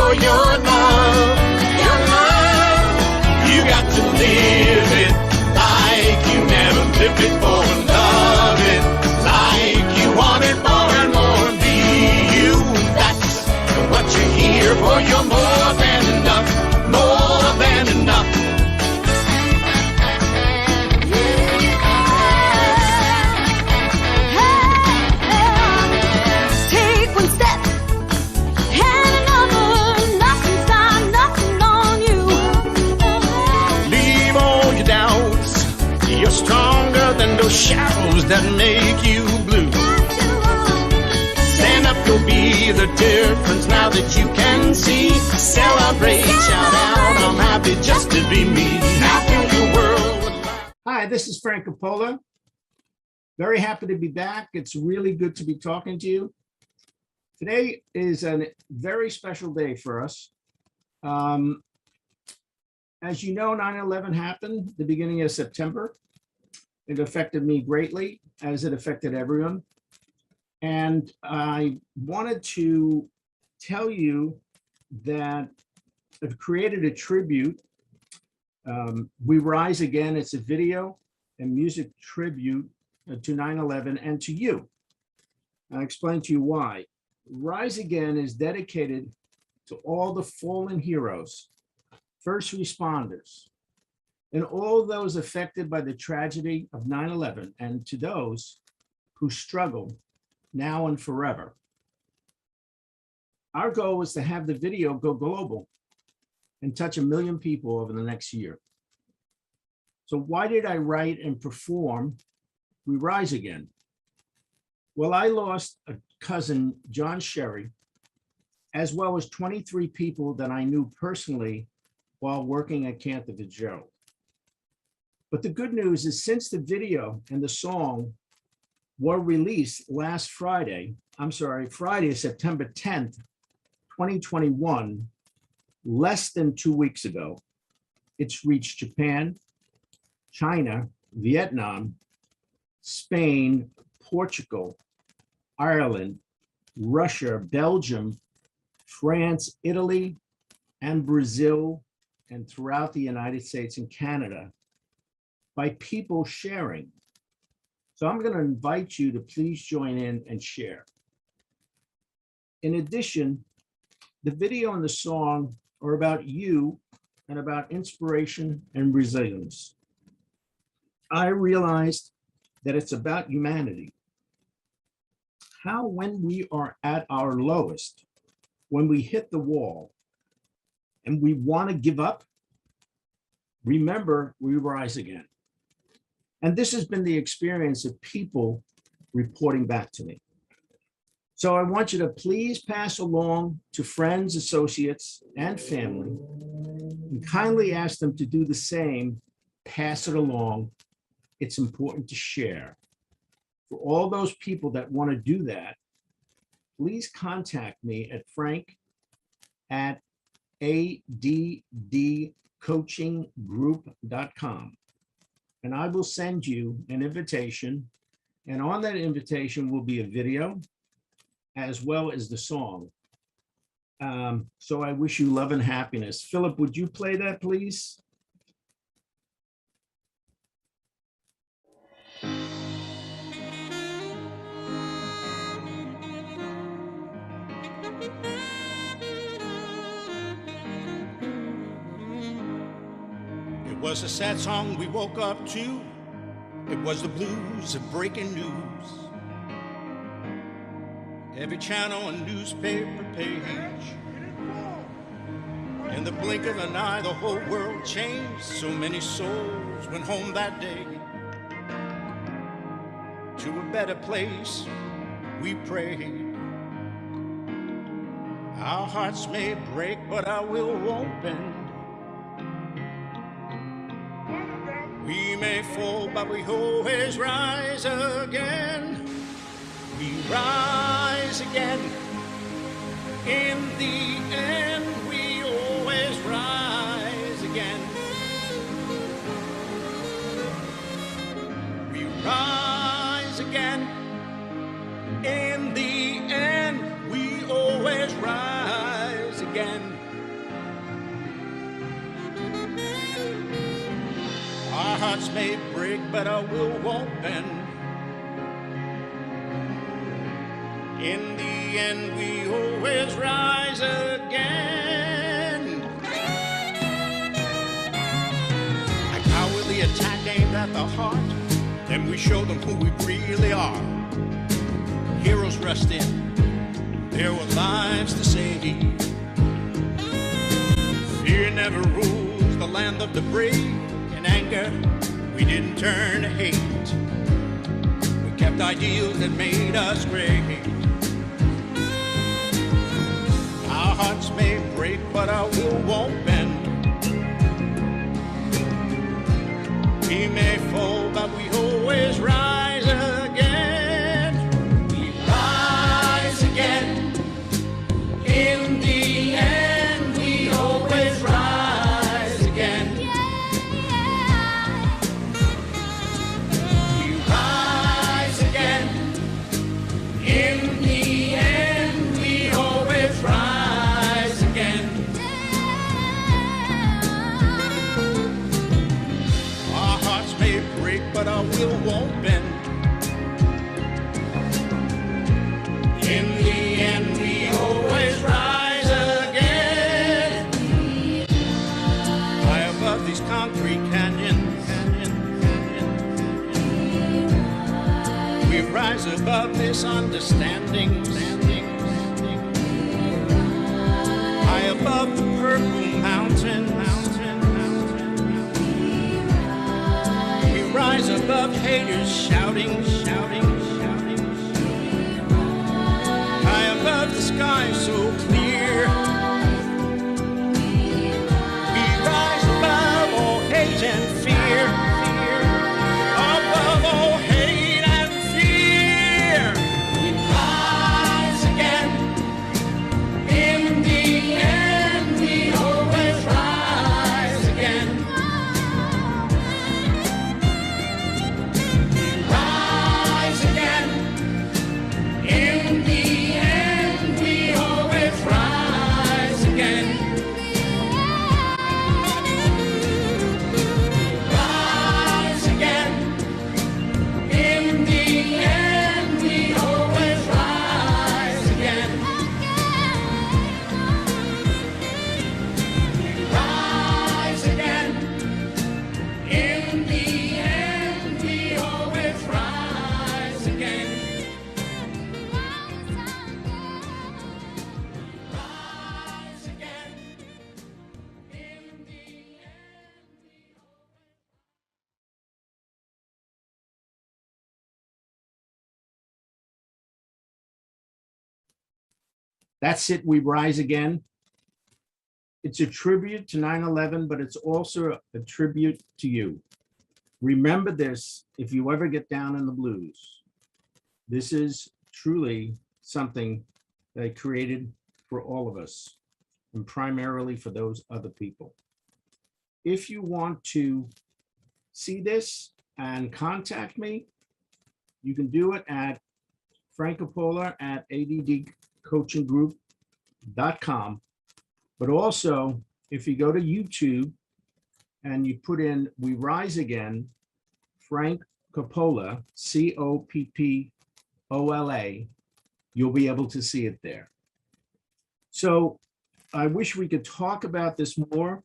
for your love. Your love. You got to live it like you never lived before. Love it like you want it more and more. Be you. That's what you're here for. You're more than enough. More than enough. Stronger than those shadows that make you blue. Stand up, you'll be the difference now that you can see. Celebrate, shout out, I'm happy just to be me. Now fill your world with love. Hi, this is Frank Copolla. Very happy to be back. It's really good to be talking to you. Today is a very special day for us. As you know, 9/11 happened the beginning of September. It affected me greatly, as it affected everyone. And I wanted to tell you that I've created a tribute. We Rise Again. It's a video and music tribute to 9/11 and to you. I'll explain to you why. Rise Again is dedicated to all the fallen heroes, first responders, and all those affected by the tragedy of 9/11, and to those who struggle now and forever. Our goal is to have the video go global and touch 1 million people over the next year. So why did I write and perform We Rise Again? Well, I lost a cousin, John Sherry, as well as 23 people that I knew personally while working at Cantor Fitzgerald. But the good news is, since the video and the song were released last Friday, Friday, September 10th, 2021, less than 2 weeks ago, it's reached Japan, China, Vietnam, Spain, Portugal, Ireland, Russia, Belgium, France, Italy, and Brazil, and throughout the United States and Canada, by people sharing. So I'm going to invite you to please join in and share. In addition, the video and the song are about you and about inspiration and resilience. I realized that it's about humanity. How, when we are at our lowest, when we hit the wall and we want to give up, remember, we rise again. And this has been the experience of people reporting back to me. So I want you to please pass along to friends, associates, and family, and kindly ask them to do the same. Pass it along. It's important to share. For all those people that want to do that, please contact me at frank@addcoachinggroup.com. And I will send you an invitation. And on that invitation will be a video as well as the song. So I wish you love and happiness. Philip, would you play that, please? It was a sad song we woke up to. It was the blues of breaking news. Every channel and newspaper page. In the blink of an eye, the whole world changed. So many souls went home that day. To a better place we prayed. Our hearts may break, but our will won't bend. We may fall, but we always rise again. We rise again. In the end, we always rise again. We rise again. In the end, we always rise again. hearts may break, but our will won't bend. In the end, we always rise again. A cowardly attack aimed at the heart, then we show them who we really are. Heroes rushed in, there were lives to save. Fear never rules the land of the brave. In anger, we didn't turn to hate. We kept ideals that made us great. Our hearts may break, but our will won't bend. We may fall, but we always rise again. We rise again. In the end, we always rise again. We rise again. In the end, we always rise again. Our hearts may break, but our will won't bend. In the end, we always rise again. High above these concrete canyons, we rise above misunderstandings. High above the purple mountain. We rise above haters shouting. High above the sky so clear. We rise above all hate and fear. Above all hate and fear. We rise again. In the end, we always rise again. We rise again. In the end, we always rise again. Rise again. In the end, we always rise again. Rise again. In the end, we always rise again. Rise again. In the end. That's it. We rise again. It's a tribute to 9/11, but it's also a tribute to you. Remember this if you ever get down in the blues. This is truly something that I created for all of us, and primarily for those other people. If you want to see this and contact me, you can do it at Frank Copolla at addcoachinggroup.com. But also, if you go to YouTube and you put in We Rise Again, Frank Copolla, Coppola, you'll be able to see it there. So I wish we could talk about this more.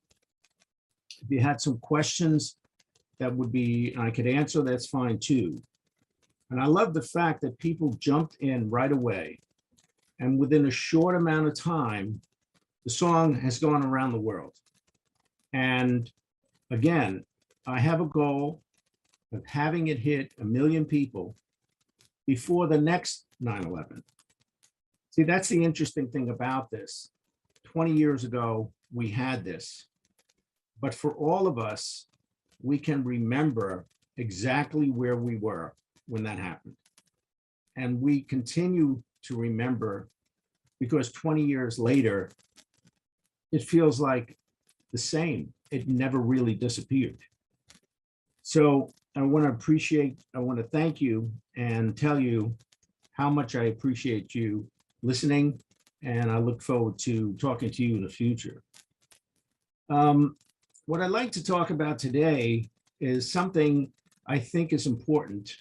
If you had some questions that would be, I could answer, that's fine too. And I love the fact that people jumped in right away. And within a short amount of time, the song has gone around the world. And again, I have a goal of having it hit 1 million people before the next 9/11. See, that's the interesting thing about this. 20 years ago, we had this. But for all of us, we can remember exactly where we were when that happened. And we continue to remember because 20 years later, it feels like the same. It never really disappeared. So I want to thank you and tell you how much I appreciate you listening, and I look forward to talking to you in the future. What I'd like to talk about today is something I think is important.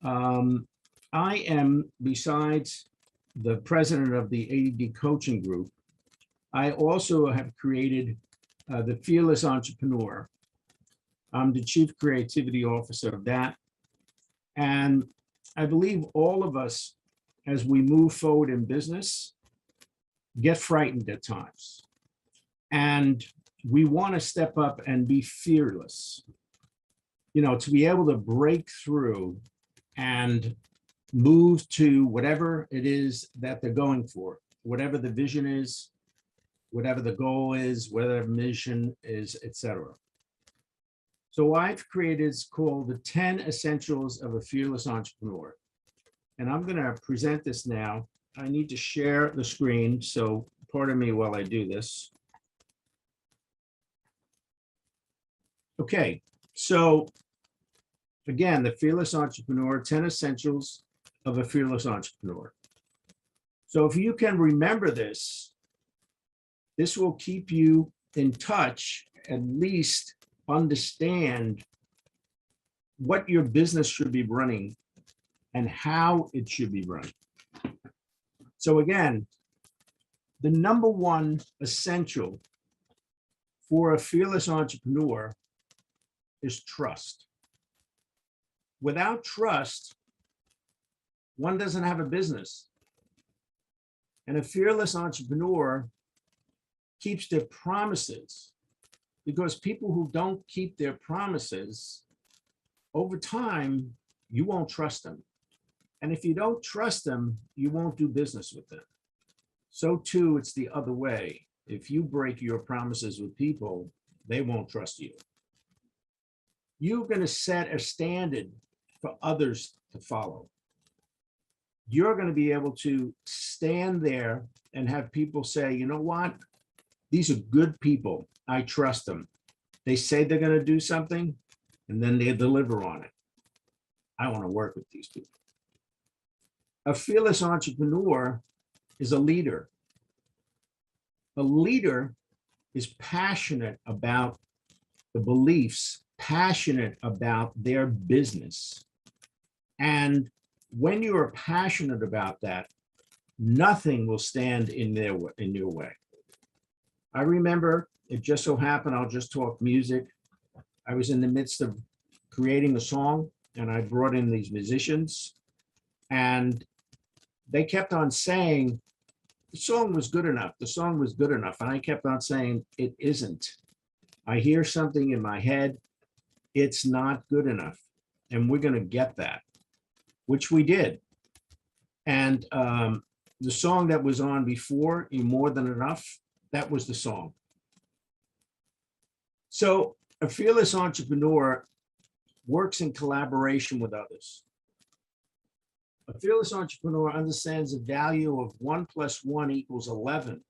I am, besides the president of the AD coaching group, I also have created the Fearless Entrepreneur. I'm the chief creativity officer of that. And I believe all of us, as we move forward in business, get frightened at times. And we want to step up and be fearless, you know, to be able to break through and move to whatever it is that they're going for, whatever the vision is, whatever the goal is, whatever the mission is, etc. So I've created, it's called the 10 Essentials of a Fearless Entrepreneur. And I'm going to present this now. I need to share the screen, so pardon me while I do this. Okay, so again, the Fearless Entrepreneur, 10 Essentials of a Fearless Entrepreneur. So if you can remember this, this will keep you in touch, at least understand what your business should be running and how it should be run. So again, the number one essential for a fearless entrepreneur is trust. Without trust, one doesn't have a business. And a fearless entrepreneur keeps their promises, because people who don't keep their promises, over time, you won't trust them. And if you don't trust them, you won't do business with them. So too, it's the other way. If you break your promises with people, they won't trust you. You're going to set a standard for others to follow. You're going to be able to stand there and have people say, you know what? These are good people. I trust them. They say they're going to do something, and then they deliver on it. I want to work with these people. A fearless entrepreneur is a leader. A leader is passionate about the beliefs, passionate about their business. And when you are passionate about that, nothing will stand in your way. I remember, it just so happened, I'll just talk music. I was in the midst of creating a song, and I brought in these musicians, and they kept on saying, the song was good enough. The song was good enough. And I kept on saying, it isn't. I hear something in my head. It's not good enough. And we're going to get that, which we did. And the song that was on before, "You're More Than Enough," that was the song. So a fearless entrepreneur works in collaboration with others. A fearless entrepreneur understands the value of 1 + 1 = 11.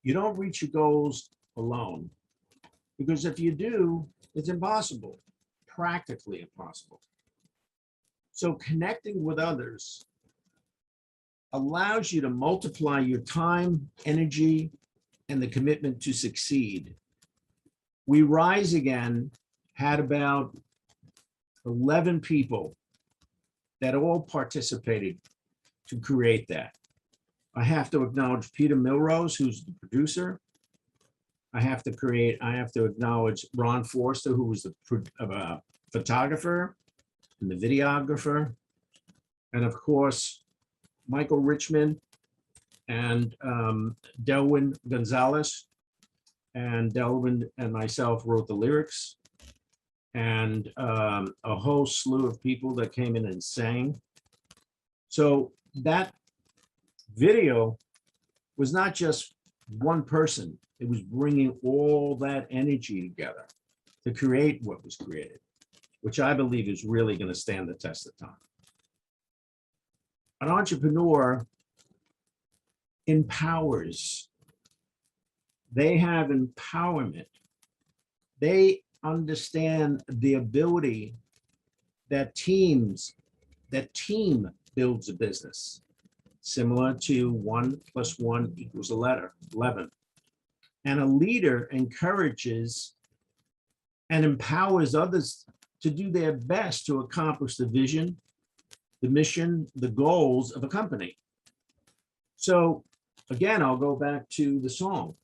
You don't reach your goals alone, because if you do, it's impossible, practically impossible. So connecting with others allows you to multiply your time, energy, and the commitment to succeed. We Rise Again had about 11 people that all participated to create that. I have to acknowledge Peter Milrose, who's the producer. I have to acknowledge Ron Forster, who was the photographer and the videographer. And of course, Michael Richmond and Delwyn Gonzalez. And Delwyn and myself wrote the lyrics. And a whole slew of people that came in and sang. So that video was not just one person. It was bringing all that energy together to create what was created, which I believe is really going to stand the test of time. An entrepreneur empowers. They have empowerment. They understand the ability that team builds a business, similar to 1 + 1 = 11. And a leader encourages and empowers others to do their best to accomplish the vision, the mission, the goals of a company. So again, I'll go back to the song.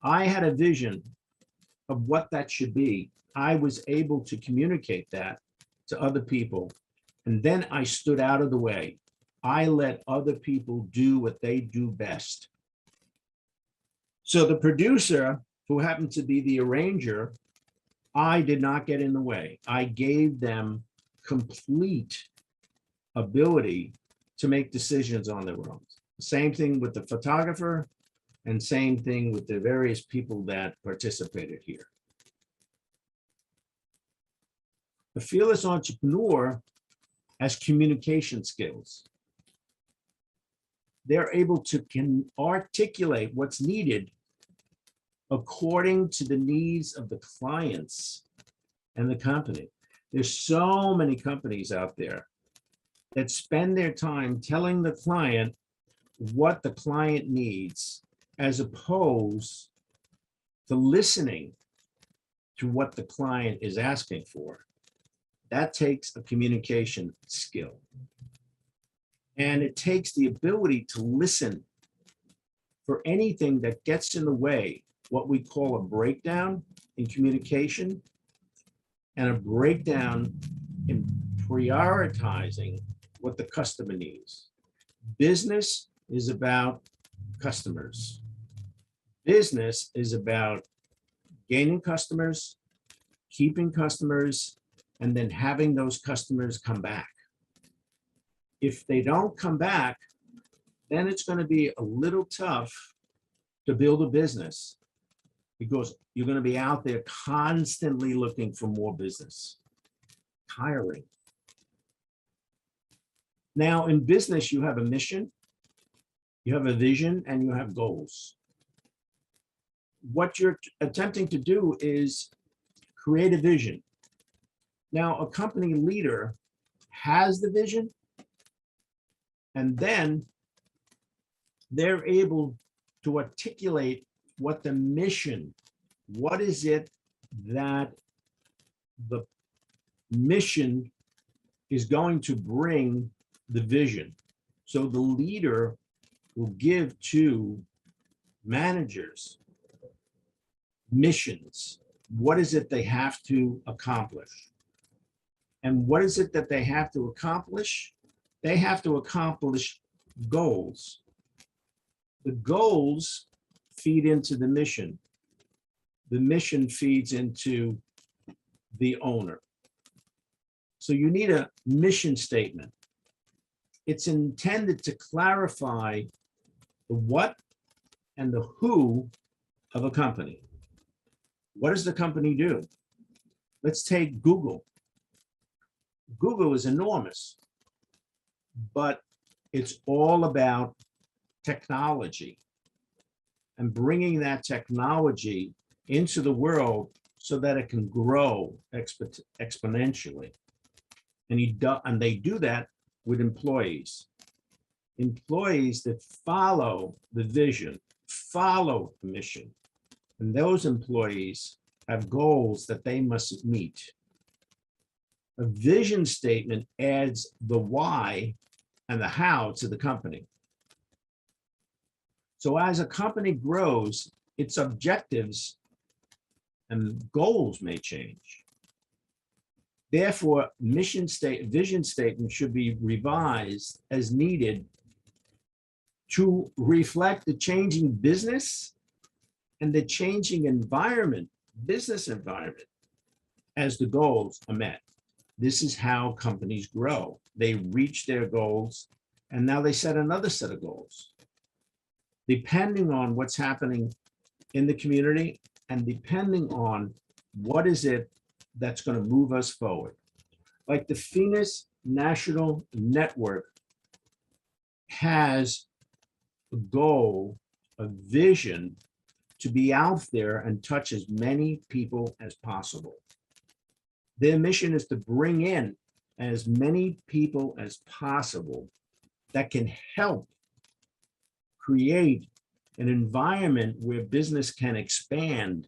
I had a vision of what that should be. I was able to communicate that to other people. And then I stood out of the way. I let other people do what they do best. So the producer, who happened to be the arranger, I did not get in the way. I gave them complete ability to make decisions on their own. Same thing with the photographer, and same thing with the various people that participated here. The fearless entrepreneur has communication skills. They're able to articulate what's needed according to the needs of the clients and the company. There's so many companies out there that spend their time telling the client what the client needs, as opposed to listening to what the client is asking for. That takes a communication skill. And it takes the ability to listen for anything that gets in the way, what we call a breakdown in communication and a breakdown in prioritizing what the customer needs. Business is about customers. Business is about gaining customers, keeping customers, and then having those customers come back. If they don't come back, then it's going to be a little tough to build a business, because you're going to be out there constantly looking for more business. Tiring. Now, in business, you have a mission, you have a vision, and you have goals. What you're attempting to do is create a vision. Now, a company leader has the vision, and then they're able to articulate what the mission, what is it that the mission is going to bring the vision. So the leader will give to managers missions. What is it they have to accomplish? And what is it that they have to accomplish? They have to accomplish goals. The goals feed into the mission. The mission feeds into the owner. So you need a mission statement. It's intended to clarify the what and the who of a company. What does the company do? Let's take Google. Google is enormous, but it's all about technology and bringing that technology into the world so that it can grow exponentially. And they do that with employees. Employees that follow the vision, follow the mission. And those employees have goals that they must meet. A vision statement adds the why and the how to the company. So as a company grows, its objectives and goals may change. Therefore, vision statement should be revised as needed to reflect the changing business and the changing environment, business environment, as the goals are met. This is how companies grow. They reach their goals, and now they set another set of goals. Depending on what's happening in the community and depending on what is it that's going to move us forward. Like the Phoenix National Network has a goal, a vision to be out there and touch as many people as possible. Their mission is to bring in as many people as possible that can help create an environment where business can expand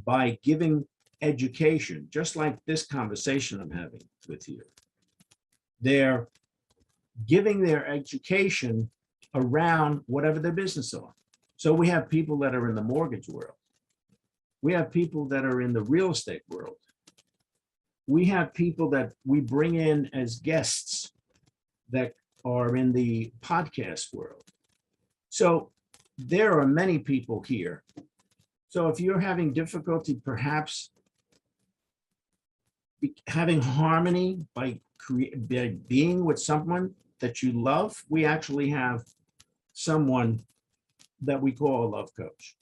by giving education, just like this conversation I'm having with you. They're giving their education around whatever their business are. So we have people that are in the mortgage world. We have people that are in the real estate world. We have people that we bring in as guests that are in the podcast world. So there are many people here. So if you're having difficulty, perhaps having harmony by being with someone that you love, we actually have someone that we call a love coach.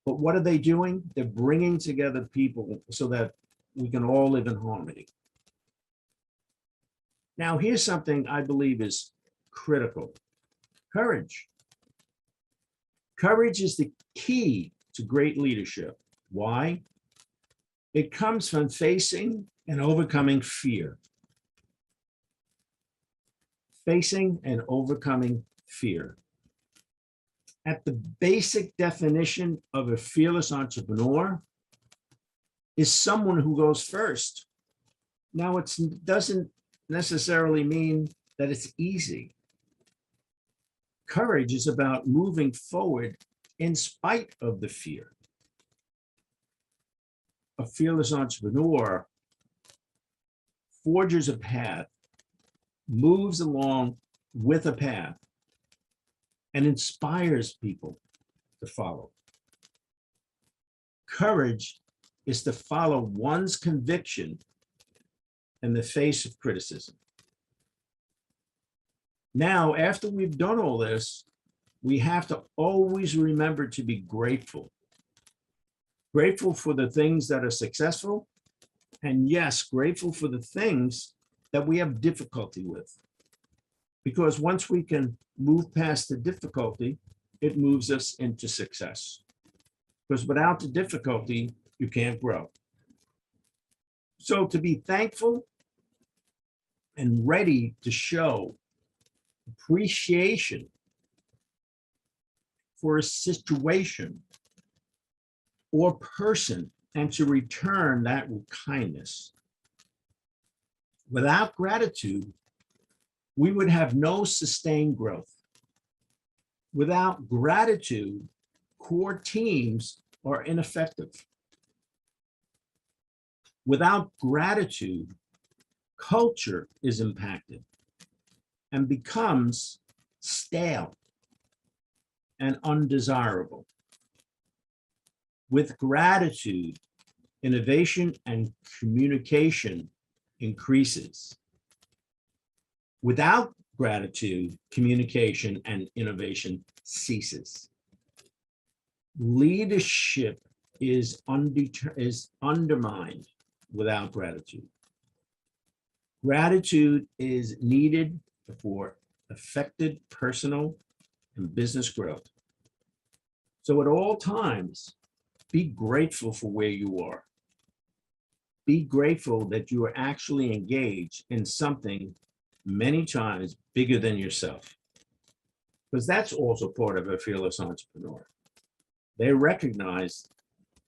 But what are they doing? They're bringing together people so that we can all live in harmony. Now, here's something I believe is critical. Courage. Courage is the key to great leadership. Why? It comes from facing and overcoming fear. Facing and overcoming fear. At the basic definition of a fearless entrepreneur is someone who goes first. Now, it doesn't necessarily mean that it's easy. Courage is about moving forward in spite of the fear. A fearless entrepreneur forges a path, moves along with a path, and inspires people to follow. Courage is to follow one's conviction in the face of criticism. Now, after we've done all this, we have to always remember to be grateful. Grateful for the things that are successful, and yes, grateful for the things that we have difficulty with. Because once we can move past the difficulty, it moves us into success. Because without the difficulty, you can't grow. So to be thankful and ready to show appreciation for a situation or person and to return that with kindness. Without gratitude, we would have no sustained growth. Without gratitude, core teams are ineffective. Without gratitude, culture is impacted and becomes stale and undesirable. With gratitude, innovation and communication increases. Without gratitude, communication and innovation ceases. Leadership is undermined without gratitude. Gratitude is needed for effective personal and business growth. So at all times, be grateful for where you are. Be grateful that you are actually engaged in something many times bigger than yourself. Because that's also part of a fearless entrepreneur. They recognize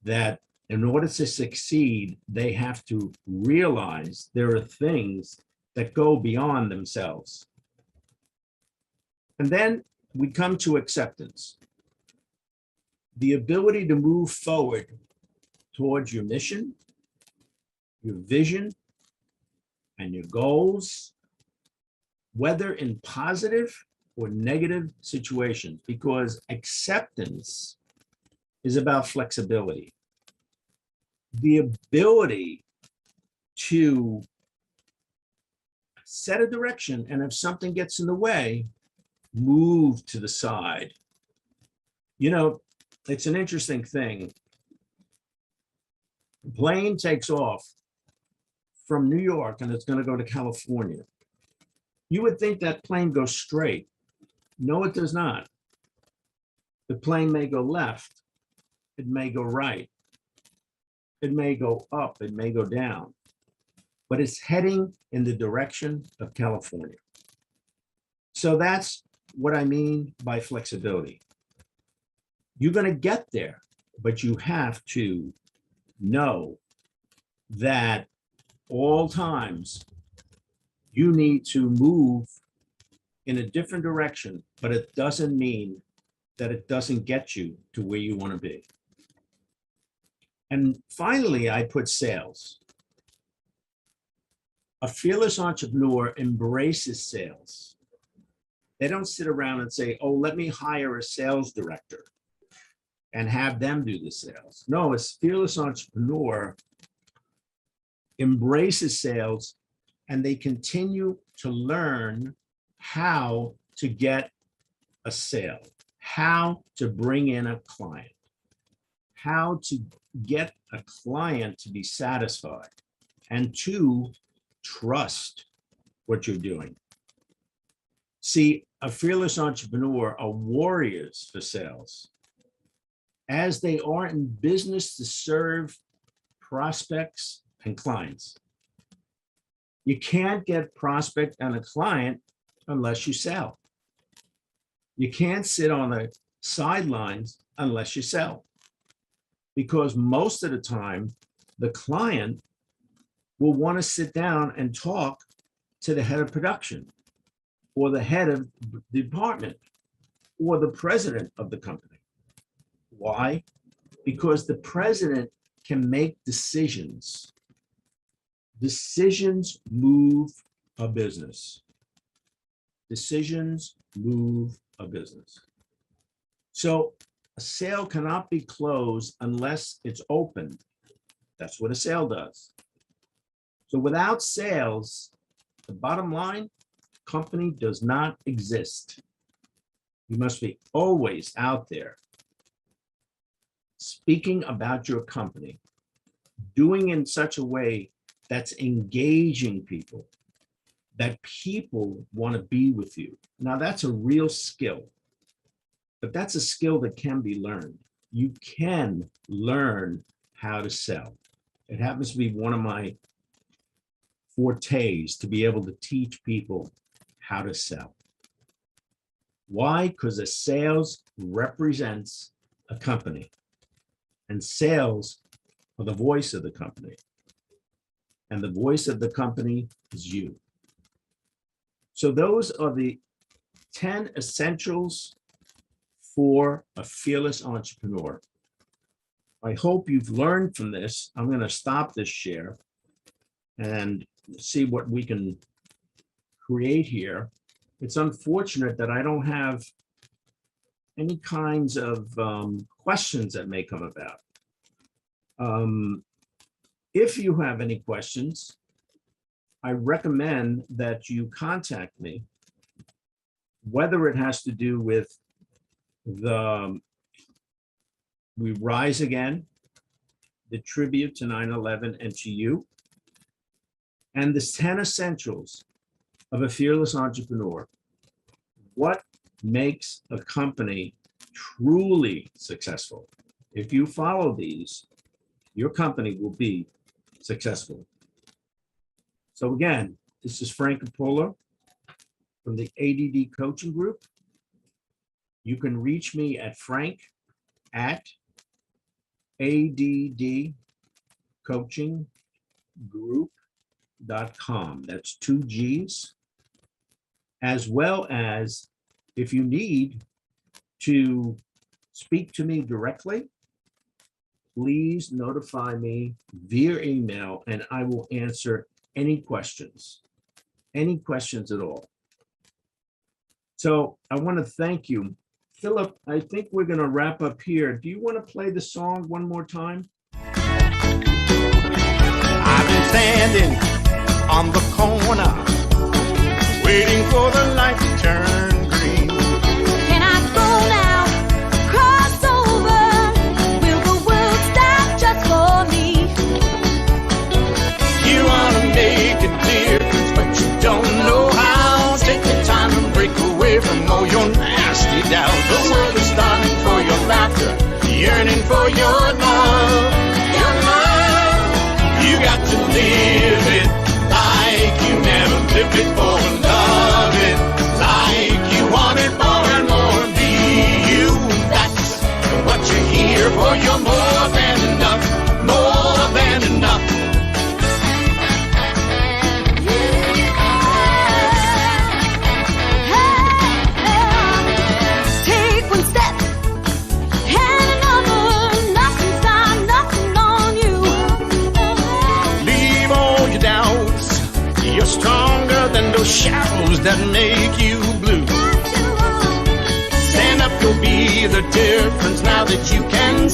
that in order to succeed, they have to realize there are things that go beyond themselves. And then we come to acceptance. The ability to move forward towards your mission, your vision, and your goals, whether in positive or negative situations, because acceptance is about flexibility. The ability to set a direction, and if something gets in the way, move to the side. You know, it's an interesting thing. The plane takes off from New York and it's going to go to California. You would think that plane goes straight. No, it does not. The plane may go left. It may go right. It may go up. It may go down. But it's heading in the direction of California. So that's what I mean by flexibility. You're going to get there, but you have to know that all times you need to move in a different direction, but it doesn't mean that it doesn't get you to where you want to be. And finally, I put sales. A fearless entrepreneur embraces sales. They don't sit around and say, oh, let me hire a sales director and have them do the sales. No, a fearless entrepreneur embraces sales, and they continue to learn how to get a sale, how to bring in a client, how to get a client to be satisfied and to trust what you're doing. See, a fearless entrepreneur are warriors for sales, as they are in business to serve prospects and clients. You can't get prospect and a client unless you sell. You can't sit on the sidelines unless you sell, because most of the time the client will want to sit down and talk to the head of production or the head of the department or the president of the company. Why? Because the president can make decisions. Decisions move a business. Decisions move a business. So a sale cannot be closed unless it's open. That's what a sale does. So without sales, the bottom line, company does not exist. You must be always out there speaking about your company, doing in such a way that's engaging people, that people want to be with you. Now that's a real skill, but that's a skill that can be learned. You can learn how to sell. It happens to be one of my fortes, to be able to teach people how to sell. Why? Because a sales represents a company, and sales are the voice of the company, and the voice of the company is you. So those are the 10 essentials for a fearless entrepreneur. I hope you've learned from this. I'm going to stop this share and see what we can create here. It's unfortunate that I don't have any kinds of questions that may come about. If you have any questions, I recommend that you contact me, whether it has to do with the We Rise Again, the tribute to 9/11 and to you, and the 10 essentials of a fearless entrepreneur. What makes a company truly successful? If you follow these, your company will be successful. So again, this is Frank Copolla from the ADD Coaching Group. You can reach me at frank@addcoachinggroup.com. That's 2 G's. As well as if you need to speak to me directly, please notify me via email and I will answer any questions at all. So I want to thank you. Philip, I think we're going to wrap up here. Do you want to play the song one more time? I've been standing on the corner, waiting for the light to turn green. Can I go now? Cross over? Will the world stop just for me? You want to make a difference, but you don't know how. Take the time and break away from all your nasty doubts. The world is starting for your laughter, yearning for your love. Your love, you got to live it like you never lived before. Love it like you want it more and more. Be you, that's what you're here for. You're more than enough, more than enough. shadows that make you blue. Stand up, you'll be the difference now that you can